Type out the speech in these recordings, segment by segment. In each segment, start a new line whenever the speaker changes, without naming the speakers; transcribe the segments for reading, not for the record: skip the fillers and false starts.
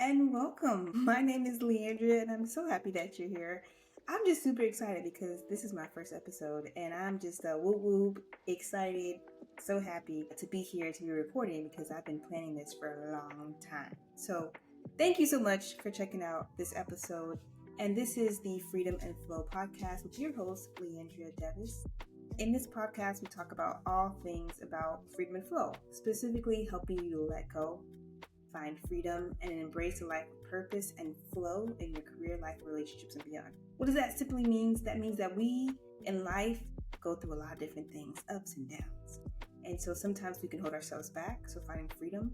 and welcome. My name is Leandria, and I'm so happy that you're here. I'm just super excited because this is my first episode, and I'm just whoop whoop excited, so happy to be here to be recording because I've been planning this for a long time. So, thank you so much for checking out this episode. And this is the Freedom and Flow podcast with your host, Leandria Devis. In this podcast, we talk about all things about freedom and flow, specifically helping you to let go, find freedom, and embrace a life with purpose and flow in your career, life, relationships, and beyond. What does that simply mean? That means that we in life go through a lot of different things, ups and downs. And so sometimes we can hold ourselves back, so finding freedom.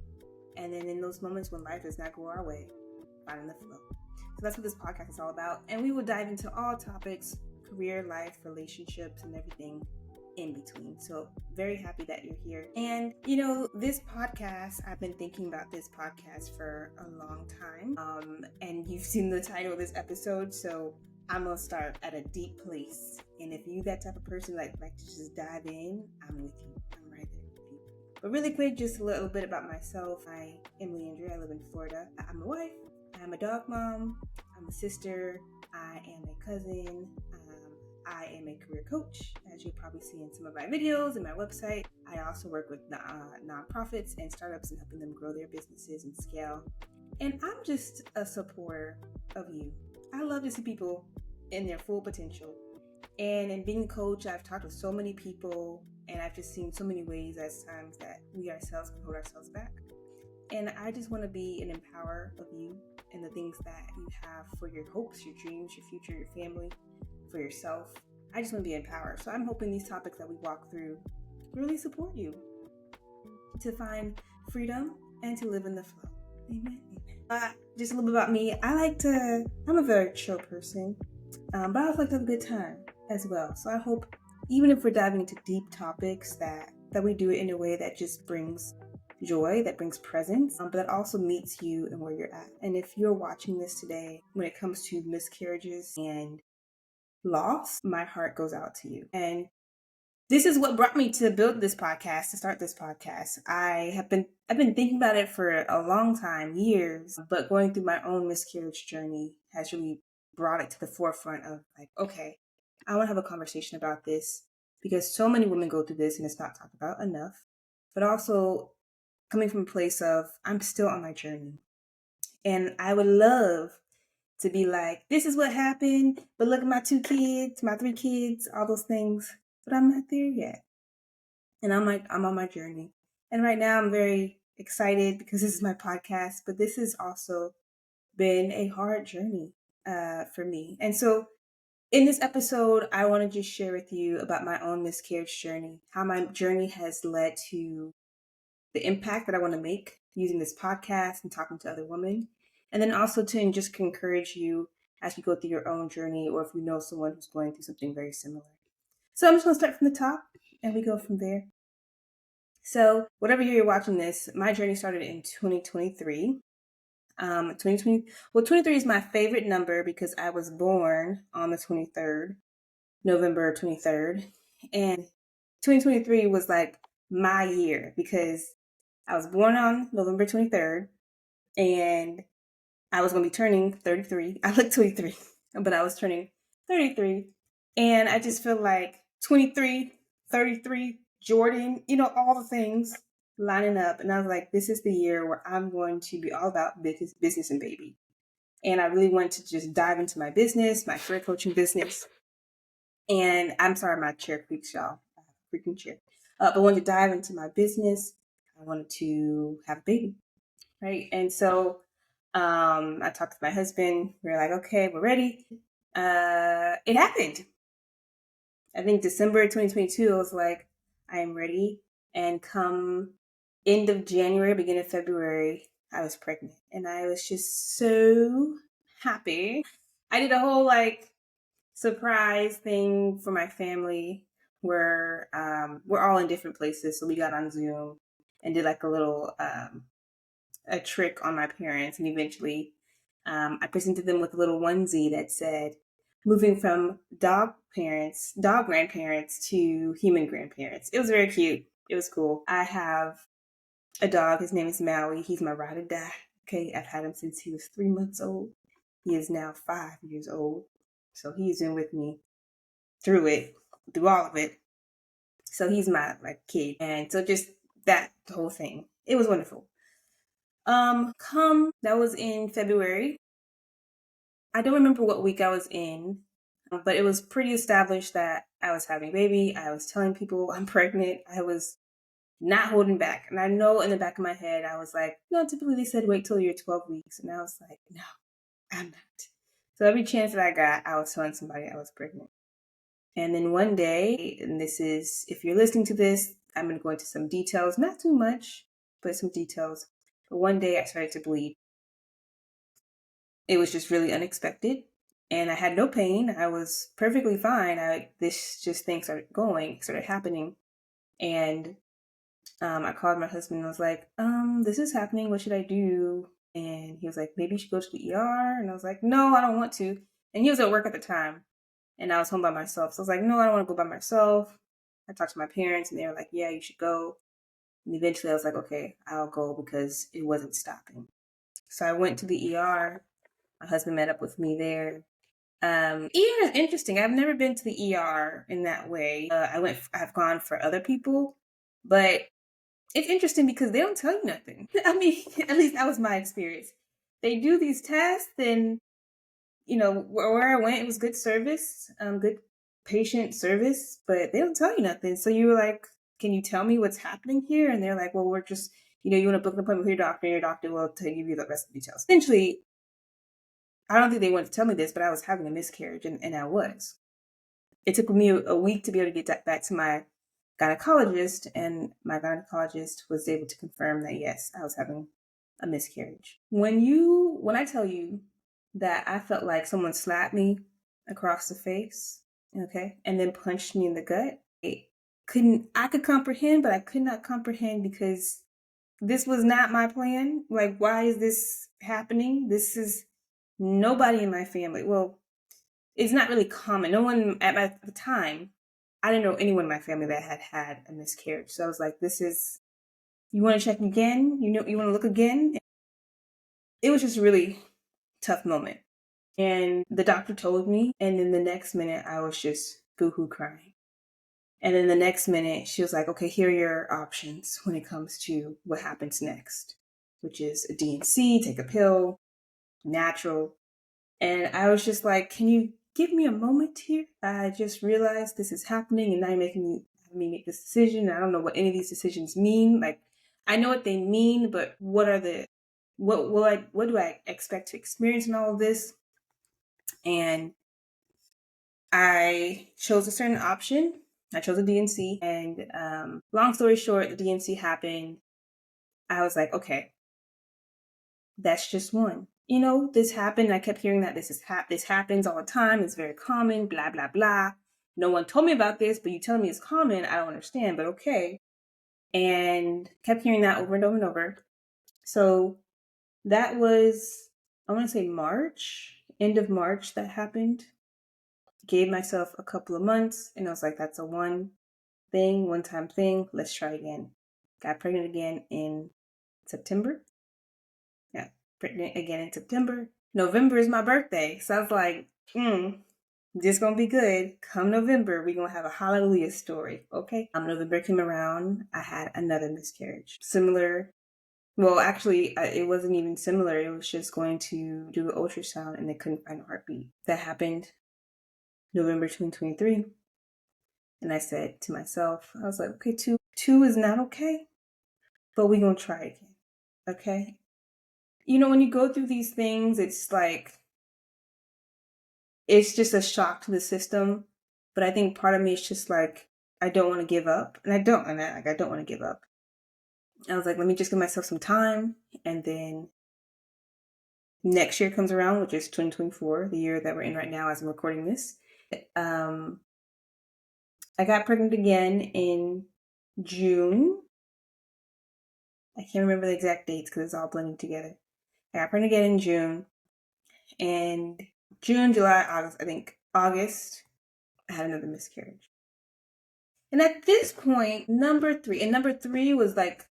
And then in those moments when life does not go our way, finding the flow. So that's what this podcast is all about. And we will dive into all topics, career, life, relationships, and everything in between. So very happy that you're here. And this podcast, I've been thinking about this podcast for a long time. And you've seen the title of this episode, so I'm gonna start at a deep place. And if you that type of person like to just dive in, I'm with you. I'm right there with you. But really quick, just a little bit about myself. I am Leandria. I live in Florida. I'm a wife. I'm a dog mom. I'm a sister. I am a cousin. I am a career coach, as you'll probably see in some of my videos and my website. I also work with nonprofits and startups and helping them grow their businesses and scale. And I'm just a supporter of you. I love to see people in their full potential. And in being a coach, I've talked with so many people, and I've just seen so many ways at times that we ourselves can hold ourselves back. And I just want to be an empower of you and the things that you have for your hopes, your dreams, your future, your family, for yourself. I just want to be empowered. So I'm hoping these topics that we walk through really support you to find freedom and to live in the flow. Amen. Just a little bit about me. I'm a very chill person, but I also like to have a good time as well. So I hope even if we're diving into deep topics that we do it in a way that just brings joy, that brings presence, but that also meets you and where you're at. And if you're watching this today, when it comes to miscarriages and loss, my heart goes out to you. And this is what brought me to build this podcast, to start this podcast. I've been thinking about it for a long time, years, but going through my own miscarriage journey has really brought it to the forefront of like, okay, I want to have a conversation about this because so many women go through this and it's not talked about enough. But also coming from a place of I'm still on my journey. And I would love to be like, this is what happened, but look at my 2 kids, my 3 kids, all those things. But I'm not there yet. And I'm on my journey. And right now I'm very excited because this is my podcast, but this has also been a hard journey for me. And so in this episode, I want to just share with you about my own miscarriage journey, how my journey has led to the impact that I want to make using this podcast and talking to other women. And then also to just encourage you as you go through your own journey, or if you know someone who's going through something very similar. So I'm just going to start from the top and we go from there. So whatever year you're watching this, my journey started in 2023. 23 is my favorite number because I was born on the 23rd, November 23rd. And 2023 was like my year because I was born on November 23rd and I was going to be turning 33. I look 23, but I was turning 33. And I just feel like 23, 33, Jordan, all the things lining up. And I was like, this is the year where I'm going to be all about business and baby. And I really wanted to just dive into my business, my career coaching business. And I'm sorry, my chair creaks, y'all. I have a freaking chair. But I wanted to dive into my business. I wanted to have a baby, right? And so I talked to my husband. We were like, okay, we're ready. It happened. I think December 2022, I was like, I am ready. And come end of January, beginning of February, I was pregnant. And I was just so happy. I did a whole surprise thing for my family where we're all in different places. So we got on Zoom and did like a little a trick on my parents, and eventually I presented them with a little onesie that said, moving from dog grandparents to human grandparents. It was very cute. It was cool. I have a dog. His name is Maui. He's my ride or die Okay, I've had him since he was 3 months old. He is now 5 years old. So he's been with me through all of it. So he's my kid. And so just that whole thing. It was wonderful. That was in February. I don't remember what week I was in, but it was pretty established that I was having a baby. I was telling people I'm pregnant. I was not holding back. And I know in the back of my head, I was like, typically they said wait till you're 12 weeks. And I was like, no, I'm not. So every chance that I got, I was telling somebody I was pregnant. And then one day, and this is, if you're listening to this, I'm going to go into some details, not too much, but some details. But one day I started to bleed. It was just really unexpected. And I had no pain. I was perfectly fine. This just thing started happening. And I called my husband and I was like, this is happening. What should I do? And he was like, maybe you should go to the ER. And I was like, no, I don't want to. And he was at work at the time. And I was home by myself. So I was like, no, I don't want to go by myself. I talked to my parents and they were like, yeah, you should go. And eventually I was like, okay, I'll go because it wasn't stopping. So I went to the ER. My husband met up with me there. ER is interesting. I've never been to the ER in that way. I've gone for other people, but it's interesting because they don't tell you nothing. I mean, at least that was my experience. They do these tests and, where I went, it was good service, good patient service, but they don't tell you nothing. So you were like, can you tell me what's happening here? And they're like, well, we're just, you want to book an appointment with your doctor and your doctor will give you the rest of the details. Essentially, I don't think they wanted to tell me this, but I was having a miscarriage and I was. It took me a week to be able to get back to my gynecologist, and my gynecologist was able to confirm that yes, I was having a miscarriage. When I tell you that I felt like someone slapped me across the face, okay, and then punched me in the gut, I could comprehend, but I could not comprehend because this was not my plan. Like, why is this happening? This is nobody in my family. Well, it's not really common. No one at the time, I didn't know anyone in my family that had had a miscarriage. So I was like, you want to check again? You want to look again? It was just a really tough moment. And the doctor told me, and then the next minute I was just boohoo crying. And then the next minute she was like, okay, here are your options when it comes to what happens next, which is a D&C, take a pill, natural. And I was just like, can you give me a moment here? I just realized this is happening and now you're making me make this decision. I don't know what any of these decisions mean. Like, I know what they mean, but what do I expect to experience in all of this? And I chose a certain option. I chose a D&C, and long story short, the D&C happened. I was like, okay, that's just one. This happened. I kept hearing that this happens all the time. It's very common, blah, blah, blah. No one told me about this, but you telling me it's common. I don't understand, but okay. And kept hearing that over and over and over. So that was, I want to say end of March that happened. Gave myself a couple of months and I was like, that's a one-time thing. Let's try again. Got pregnant again in September. Yeah, pregnant again in September. November is my birthday. So I was like, this gonna be good. Come November, we're gonna have a hallelujah story, okay? November came around, I had another miscarriage. Similar, well, actually, it wasn't even similar. It was just going to do an ultrasound and they couldn't find a heartbeat. That happened November 2023. And I said to myself, I was like, okay, two is not okay, but we're gonna try again, okay? When you go through these things, it's like, it's just a shock to the system. But I think part of me is just like, I don't want to give up. And I don't want to give up. I was like, let me just give myself some time. And then next year comes around, which is 2024, the year that we're in right now as I'm recording this. I got pregnant again in June. I can't remember the exact dates because it's all blending together. I got pregnant again in June. And June, July, August, I think August, I had another miscarriage. And at this point, number three was like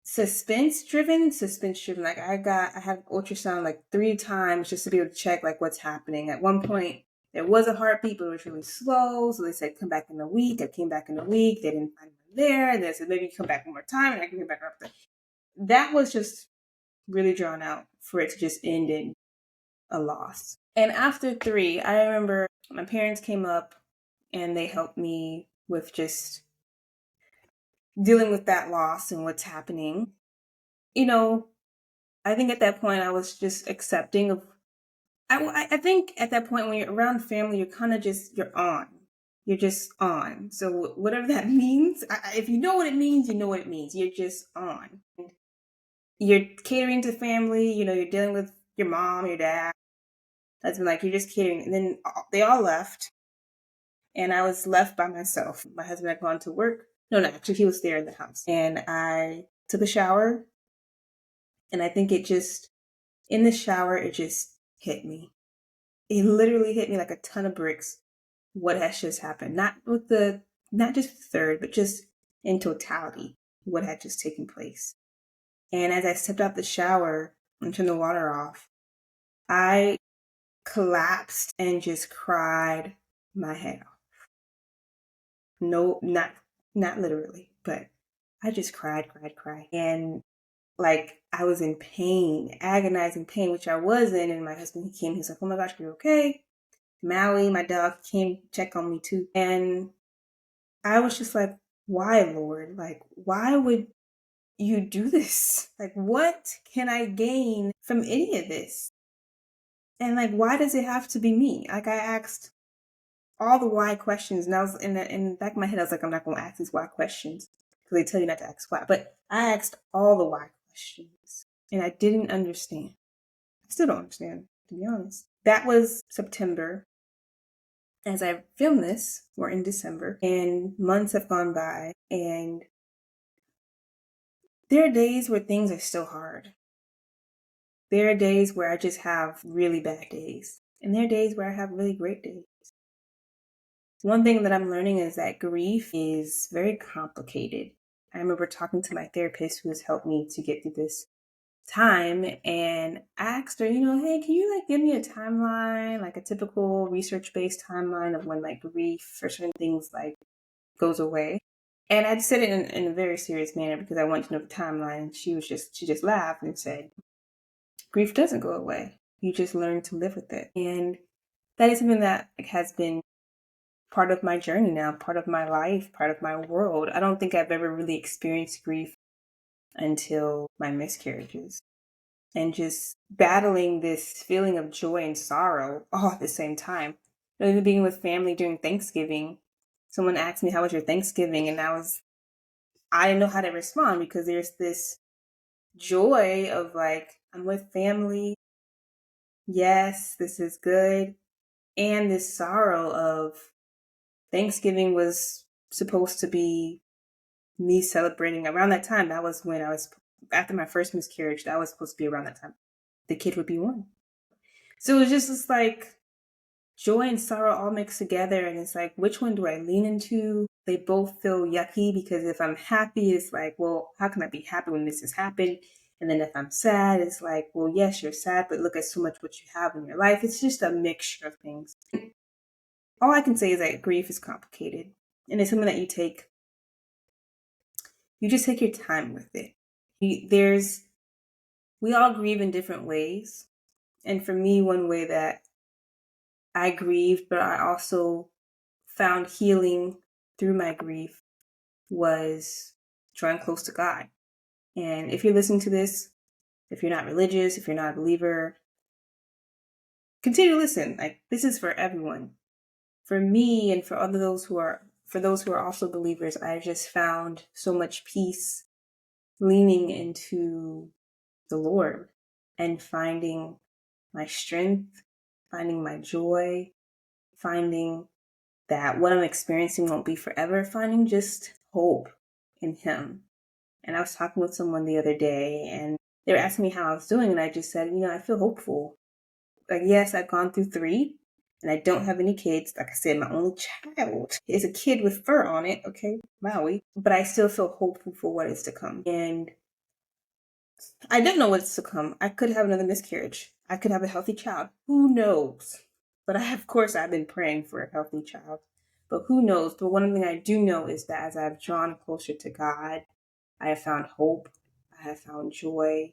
suspense driven. Like I had ultrasound like 3 times just to be able to check like what's happening. At one point there was a heartbeat, but it was really slow. So they said come back in a week. I came back in a week. They didn't find me there. And they said maybe come back one more time and I can get back up there. That was just really drawn out for it to just end in a loss. And after 3, I remember my parents came up and they helped me with just dealing with that loss and what's happening. You know, I think at that point I was just accepting of. I think at that point when you're around family, you're kind of just you're on. You're just on. So whatever that means, if you know what it means, you know what it means. You're just on. You're catering to family. You're dealing with your mom, your dad, husband. Like you're just catering. And then they all left, and I was left by myself. My husband had gone to work. No, actually, he was there in the house, and I took a shower. And I think in the shower, it just hit me. It literally hit me like a ton of bricks. What has just happened? Not just the third, but just in totality, what had just taken place. And as I stepped out the shower and turned the water off, I collapsed and just cried my head off. No, not literally, but I just cried. And like I was in pain, agonizing pain, which I was in. And my husband, he came, he's like, oh my gosh, are you okay? Maui, my dog, came check on me too. And I was just like, why, Lord? Like, why would you do this? Like, what can I gain from any of this? And like, why does it have to be me? Like, I asked all the why questions, and I was in the back of my head, I was like, I'm not going to ask these why questions because they tell you not to ask why. But I asked all the why questions, and I didn't understand. I still don't understand, to be honest. That was September. As I film this, we're in December, and months have gone by, and there are days where things are still hard. There are days where I just have really bad days, and there are days where I have really great days. One thing that I'm learning is that grief is very complicated. I remember talking to my therapist who has helped me to get through this time, and asked her, hey, can you like give me a timeline, like a typical research-based timeline of when like grief for certain things like goes away? And I said it in a very serious manner because I wanted to know the timeline. And she just laughed and said, grief doesn't go away. You just learn to live with it. And that is something that has been part of my journey now, part of my life, part of my world. I don't think I've ever really experienced grief until my miscarriages. And just battling this feeling of joy and sorrow all at the same time. Even being with family during Thanksgiving, someone asked me, how was your Thanksgiving? And I didn't know how to respond because there's this joy of like, I'm with family. Yes, this is good. And this sorrow of Thanksgiving was supposed to be me celebrating around that time. That was when after my first miscarriage, that was supposed to be around that time. The kid would be 1. So it was just this like joy and sorrow all mixed together. And it's like, which one do I lean into? They both feel yucky because if I'm happy, it's like, well, how can I be happy when this has happened? And then if I'm sad, it's like, well, yes, you're sad, but look at so much what you have in your life. It's just a mixture of things. All I can say is that grief is complicated. And it's something that you just take your time with it. We all grieve in different ways. And for me, one way that I grieved, but I also found healing through my grief was drawing close to God. And if you're listening to this, if you're not religious, if you're not a believer, continue to listen. Like, this is for everyone. For me and for those who are also believers, I just found so much peace leaning into the Lord and finding my strength, finding my joy, finding that what I'm experiencing won't be forever, finding just hope in Him. And I was talking with someone the other day and they were asking me how I was doing. And I just said, I feel hopeful. Like, yes, I've gone through 3 and I don't have any kids. Like I said, my only child is a kid with fur on it. Okay, Maui. But I still feel hopeful for what is to come. And I don't know what's to come. I could have another miscarriage. I could have a healthy child. Who knows? But of course, I've been praying for a healthy child. But who knows? But one thing I do know is that as I've drawn closer to God, I have found hope. I have found joy.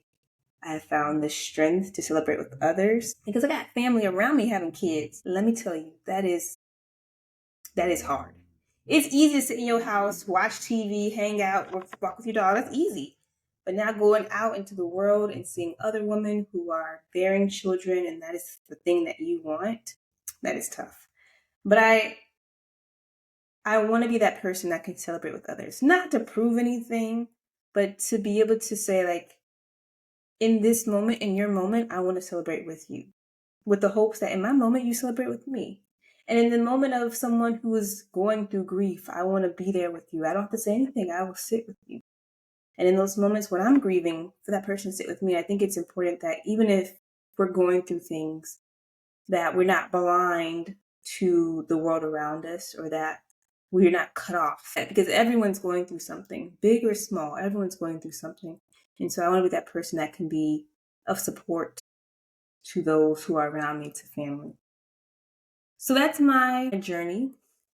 I have found the strength to celebrate with others. Because I got family around me having kids. Let me tell you, that is hard. It's easy to sit in your house, watch TV, hang out, walk with your dog. That's easy. But now going out into the world and seeing other women who are bearing children, and that is the thing that you want, that is tough. But I want to be that person that can celebrate with others, not to prove anything, but to be able to say, like, in this moment, in your moment, I want to celebrate with you, with the hopes that in my moment, you celebrate with me. And in the moment of someone who is going through grief, I want to be there with you. I don't have to say anything. I will sit with you. And in those moments when I'm grieving, for that person to sit with me, I think it's important that even if we're going through things, that we're not blind to the world around us, or that we're not cut off. Because everyone's going through something, big or small, everyone's going through something. And so I want to be that person that can be of support to those who are around me, to family. So that's my journey,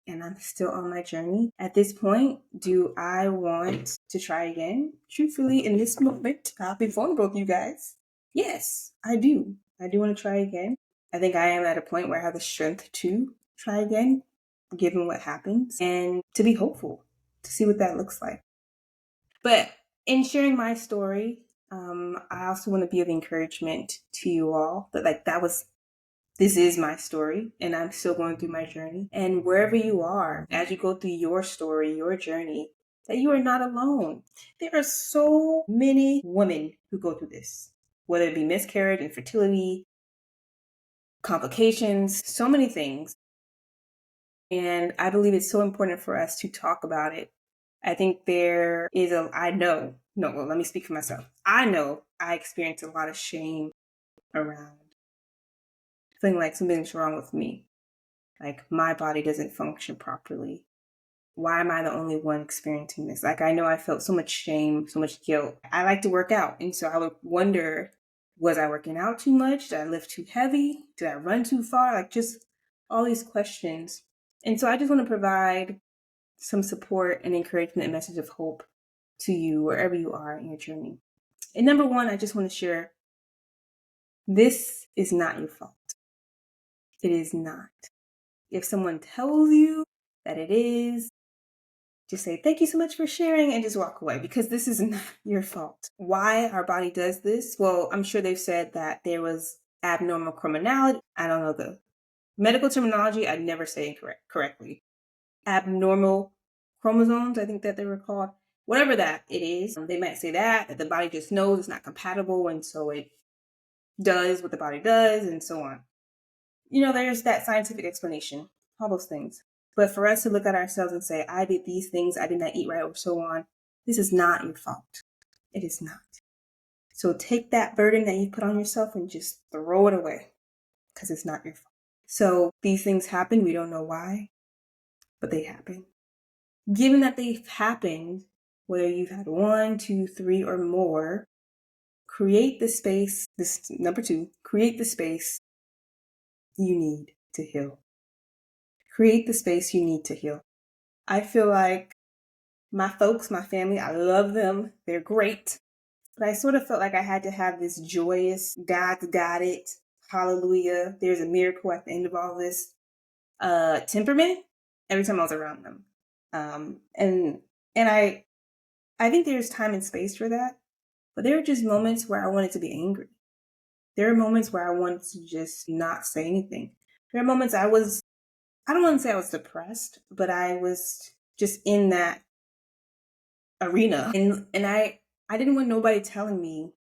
and I'm still on my journey. At this point, do I want to try again? Truthfully, in this moment, I'll be vulnerable with you guys. Yes, I do. I do want to try again. I think I am at a point where I have the strength to try again, given what happens, and to be hopeful, to see what that looks like. But in sharing my story, I also want to be of encouragement to you all that this is my story, and I'm still going through my journey. And wherever you are, as you go through your story, your journey, that you are not alone. There are so many women who go through this, whether it be miscarriage, infertility, complications, so many things. And I believe it's so important for us to talk about it. I think let me speak for myself. I know I experienced a lot of shame around feeling like something's wrong with me. Like my body doesn't function properly. Why am I the only one experiencing this? Like I know I felt so much shame, so much guilt. I like to work out. And so I would wonder, was I working out too much? Did I lift too heavy? Did I run too far? Like just all these questions. And so I just want to provide some support and encouragement and message of hope to you wherever you are in your journey. And number one, I just want to share, this is not your fault. It is not. If someone tells you that it is, just say, thank you so much for sharing, and just walk away, because this is not your fault. Why our body does this? Well, I'm sure they've said that there was abnormal chromosomality. I don't know the medical terminology. I'd never say it correctly. Abnormal chromosomes, I think that they were called. Whatever that it is, they might say that the body just knows it's not compatible, and so it does what the body does, and so on. There's that scientific explanation, all those things. But for us to look at ourselves and say, I did these things, I did not eat right, or so on, this is not your fault. It is not. So take that burden that you put on yourself and just throw it away, because it's not your fault. So these things happen. We don't know why, but they happen. Given that they've happened, whether you've had 1, 2, 3, or more, create the space. This number 2, create the space you need to heal. Create the space you need to heal. I feel like my folks, my family, I love them. They're great. But I sort of felt like I had to have this joyous, God's got it, hallelujah, there's a miracle at the end of all this temperament every time I was around them. And I think there's time and space for that. But there were just moments where I wanted to be angry. There are moments where I wanted to just not say anything. There are moments I don't want to say I was depressed, but I was just in that arena. And I didn't want nobody telling me,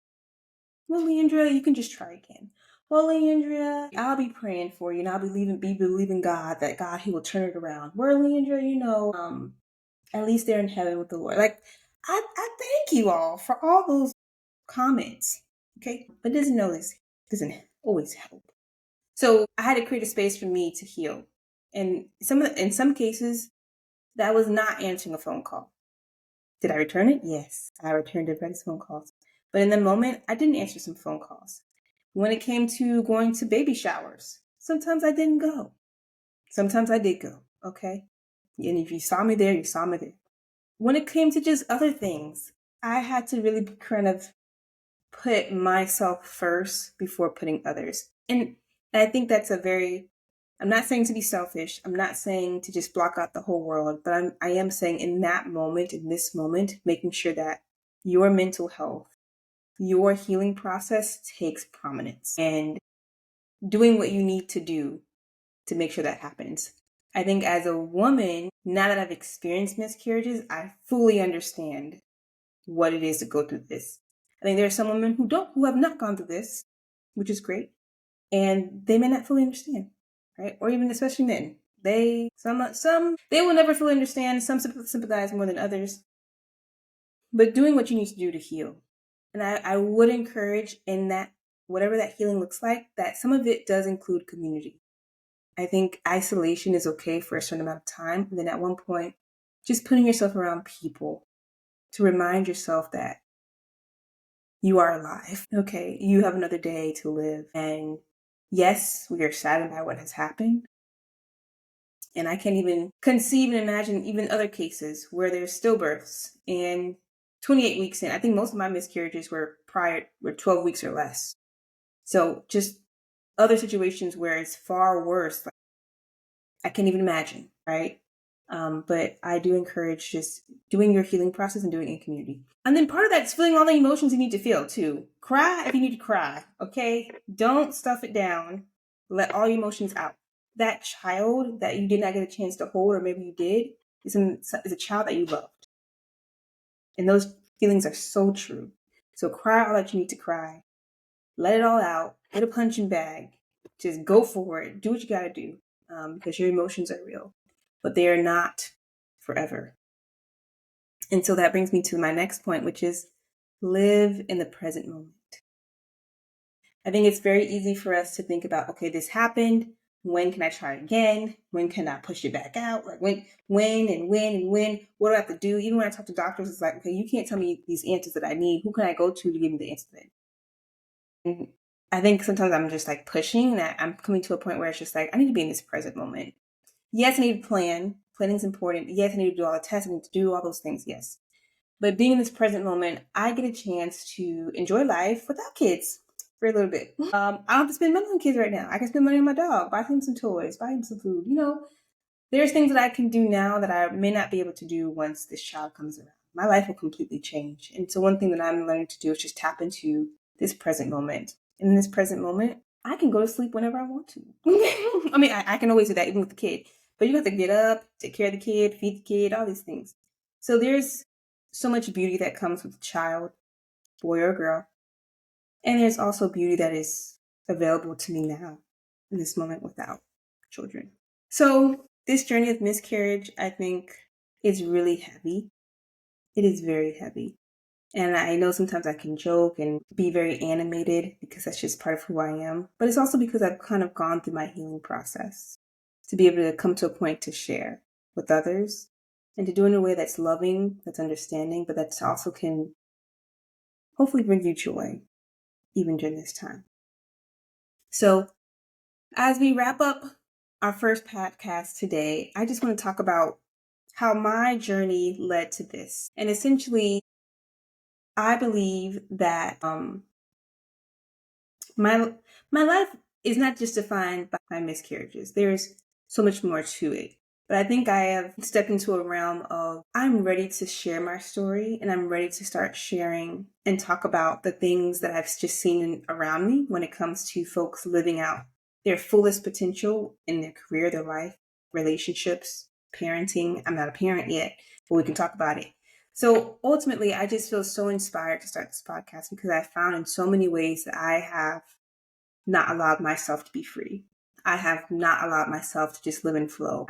well, Leandria, you can just try again. Well, Leandria, I'll be praying for you, and I'll be believing God that God, He will turn it around. Well, Leandria, at least they're in heaven with the Lord. Like, I thank you all for all those comments. Okay, but doesn't always help. So I had to create a space for me to heal, and in some cases, that was not answering a phone call. Did I return it? Yes, I returned everybody's phone calls. But in the moment, I didn't answer some phone calls. When it came to going to baby showers, sometimes I didn't go. Sometimes I did go, okay? And if you saw me there, you saw me there. When it came to just other things, I had to really kind of put myself first before putting others. And I think that's I'm not saying to be selfish. I'm not saying to just block out the whole world, but I am saying in that moment, in this moment, making sure that your mental health, your healing process takes prominence and doing what you need to do to make sure that happens. I think as a woman, now that I've experienced miscarriages, I fully understand what it is to go through this. I think there are some women who have not gone through this, which is great, and they may not fully understand, right? Or even especially men. They will never fully understand. Some sympathize more than others, but doing what you need to do to heal. And I would encourage in that, whatever that healing looks like, that some of it does include community. I think isolation is okay for a certain amount of time. And then at one point, just putting yourself around people to remind yourself that you are alive. Okay, you have another day to live. And yes, we are saddened by what has happened. And I can't even conceive and imagine even other cases where there's stillbirths and 28 weeks in. I think most of my miscarriages were 12 weeks or less. So just other situations where it's far worse. Like, I can't even imagine, right? But I do encourage just doing your healing process and doing it in community. And then part of that's feeling all the emotions you need to feel too. Cry if you need to cry, okay? Don't stuff it down. Let all your emotions out. That child that you did not get a chance to hold, or maybe you did, is a child that you loved. And those feelings are so true. So cry all that you need to cry. Let it all out. Get a punching bag. Just go for it. Do what you gotta do, because your emotions are real. But they are not forever. And so that brings me to my next point, which is live in the present moment. I think it's very easy for us to think about, okay, this happened. When can I try again? When can I push it back out? Like when. What do I have to do? Even when I talk to doctors, it's like, okay, you can't tell me these answers that I need. Who can I go to give me the answer then? And I think sometimes I'm just like pushing that. I'm coming to a point where it's just like, I need to be in this present moment. Yes, I need to plan. Planning is important. Yes, I need to do all the tests. I need to do all those things. Yes. But being in this present moment, I get a chance to enjoy life without kids for a little bit. I don't have to spend money on kids right now. I can spend money on my dog, buy him some toys, buy him some food. There's things that I can do now that I may not be able to do once this child comes around. My life will completely change. And so one thing that I'm learning to do is just tap into this present moment. And in this present moment, I can go to sleep whenever I want to. I mean, I can always do that even with the kid. But you have to get up, take care of the kid, feed the kid, all these things. So there's so much beauty that comes with a child, boy or girl. And there's also beauty that is available to me now in this moment without children. So this journey of miscarriage, I think, is really heavy. It is very heavy. And I know sometimes I can joke and be very animated because that's just part of who I am. But it's also because I've kind of gone through my healing process to be able to come to a point to share with others and to do it in a way that's loving, that's understanding, but that also can hopefully bring you joy even during this time. So as we wrap up our first podcast today, I just want to talk about how my journey led to this. And essentially, I believe that my life is not just defined by my miscarriages. There's so much more to it. But I think I have stepped into a realm of I'm ready to share my story, and I'm ready to start sharing and talk about the things that I've just seen around me when it comes to folks living out their fullest potential in their career, their life, relationships, parenting. I'm not a parent yet, but we can talk about it. So ultimately, I just feel so inspired to start this podcast because I found in so many ways that I have not allowed myself to be free. I have not allowed myself to just live in flow.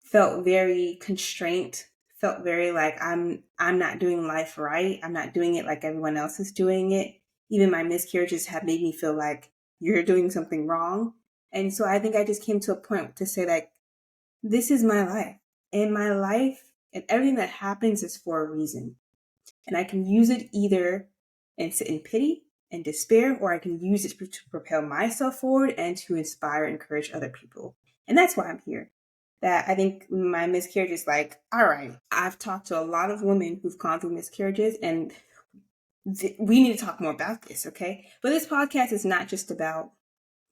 Felt very constrained, felt very like I'm not doing life right. I'm not doing it like everyone else is doing it. Even my miscarriages have made me feel like you're doing something wrong. And so I think I just came to a point to say like, this is my life. And my life and everything that happens is for a reason. And I can use it either and sit in pity and despair, or I can use it to propel myself forward and to inspire and encourage other people. And that's why I'm here. That I think my miscarriage is like, all right, I've talked to a lot of women who've gone through miscarriages, and we need to talk more about this, okay? But this podcast is not just about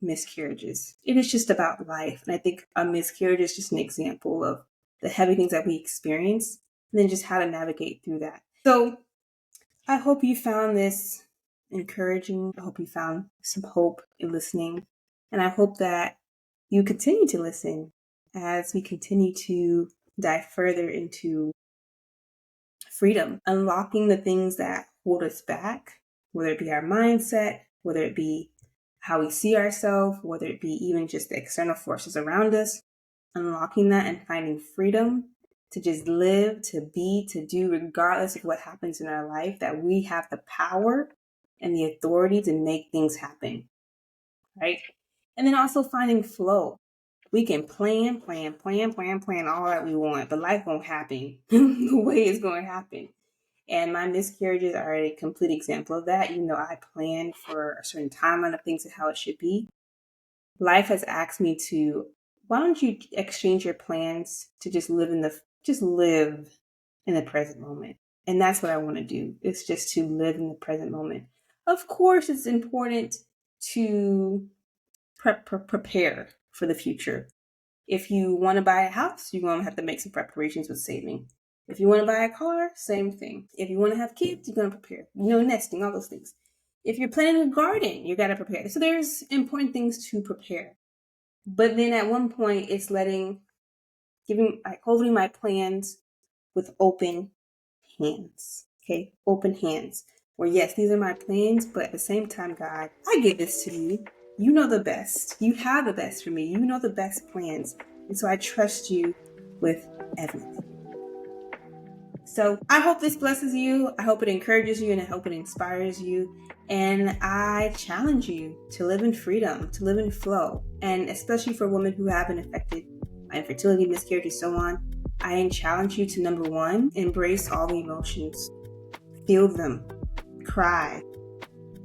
miscarriages. It is just about life. And I think a miscarriage is just an example of the heavy things that we experience and then just how to navigate through that. So I hope you found this encouraging. I hope you found some hope in listening. And I hope that you continue to listen as we continue to dive further into freedom, unlocking the things that hold us back, whether it be our mindset, whether it be how we see ourselves, whether it be even just the external forces around us, unlocking that and finding freedom to just live, to be, to do, regardless of what happens in our life, that we have the power and the authority to make things happen, right? And then also finding flow. We can plan all that we want, but life won't happen the way it's going to happen. And my miscarriages are a complete example of that. Even though I planned for a certain timeline of things and how it should be, life has asked me to, why don't you exchange your plans to just live in the present moment? And that's what I want to do. It's just to live in the present moment. Of course, it's important to prepare for the future. If you want to buy a house, you're going to have to make some preparations with saving. If you want to buy a car, same thing. If you want to have kids, you're going to prepare. Nesting, all those things. If you're planting a garden, you got to prepare. So there's important things to prepare. But then at one point, it's holding my plans with open hands. Okay, open hands. Where yes, these are my plans, but at the same time, God, I give this to you. You know the best. You have the best for me. You know the best plans. And so I trust you with everything. So I hope this blesses you. I hope it encourages you, and I hope it inspires you. And I challenge you to live in freedom, to live in flow. And especially for women who have been affected by infertility, miscarriage, so on, I challenge you to, number one, embrace all the emotions. Feel them. Cry.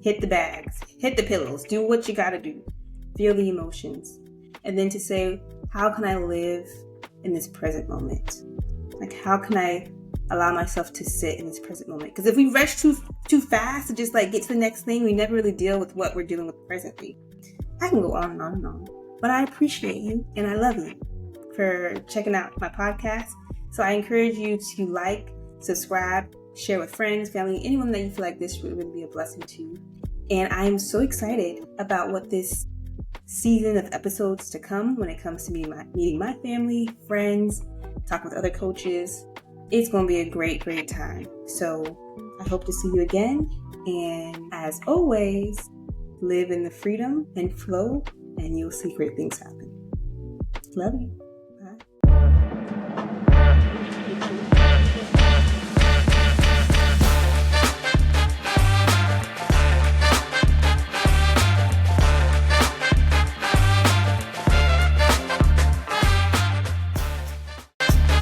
Hit the bags. Hit the pillows. Do what you gotta do. Feel the emotions. And then to say, how can I live in this present moment? Like, how can I allow myself to sit in this present moment? Because if we rush too fast to just like get to the next thing, we never really deal with what we're dealing with presently. I can go on and on and on. But I appreciate you and I love you for checking out my podcast. So I encourage you to like, subscribe, share with friends, family, anyone that you feel like this would really be a blessing to. And I am so excited about what this season of episodes to come when it comes to meeting my family, friends, talking with other coaches. It's going to be a great, great time. So I hope to see you again. And as always, live in the freedom and flow, and you'll see great things happen. Love you.